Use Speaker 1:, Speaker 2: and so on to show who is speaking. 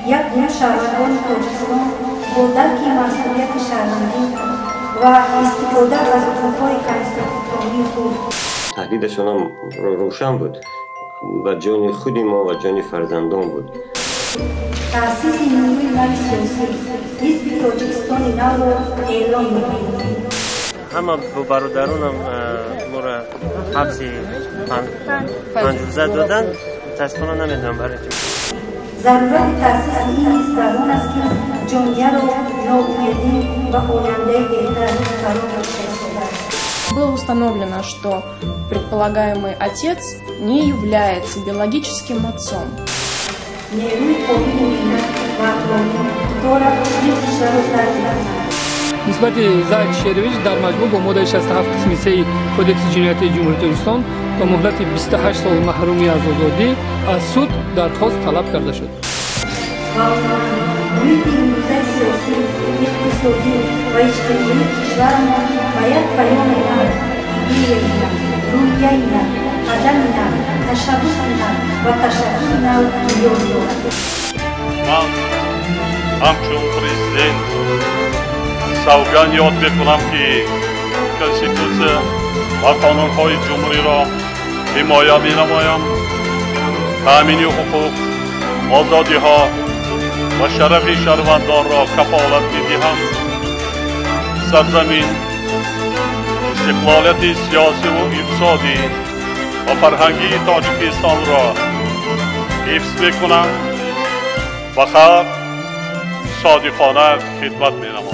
Speaker 1: یک گروه شهروندان تاجیکستان با درک مسئولیت شهروندی و استفاده از حقوق‌های کنستیتوشنی خود
Speaker 2: تهدیدشان هم روشن بود و جان خود ما و جان فرزندان بود.
Speaker 1: تأسیس نیروی نو سیاسی حزب تاجیکستان نو را اعلام می‌کنیم.
Speaker 3: همه برادرانم ما را حبس 5 روزه دادن، متاسفانه نمیدونم برای چی.
Speaker 1: ضرورت تأسیس این حزب در آن است که جامعه را ناامیدی و آینده بهتر برای
Speaker 4: Было установлено, что предполагаемый отец не является биологическим отцом.
Speaker 5: نسبت زاید شیرویچ در مجموع با ماده 67 قسم 3 کدکس جنایتی جمهوری تاجیکستان با مهلت 28 سال محرومی از آزادی از سود درخواست طلب کرده شد.
Speaker 1: و اجتماعی کشورمان باید پیام رویه قدم تشبس و تشکر نو نیاز دارد.
Speaker 6: من همچون پرزیدنت سوگند یاد میکنم که کنستیتوسیه و قانونهای جمهوری را حمایت مینمایم، تأمین حقوق، آزادی ها و شرف شهروندان را کفالت میدهم. سرزمین استقلالیت سیاسی و اقتصادی و فرهنگی تاجیکستان را حفظ میکنم و خلق صادقانه خدمت مینمایم.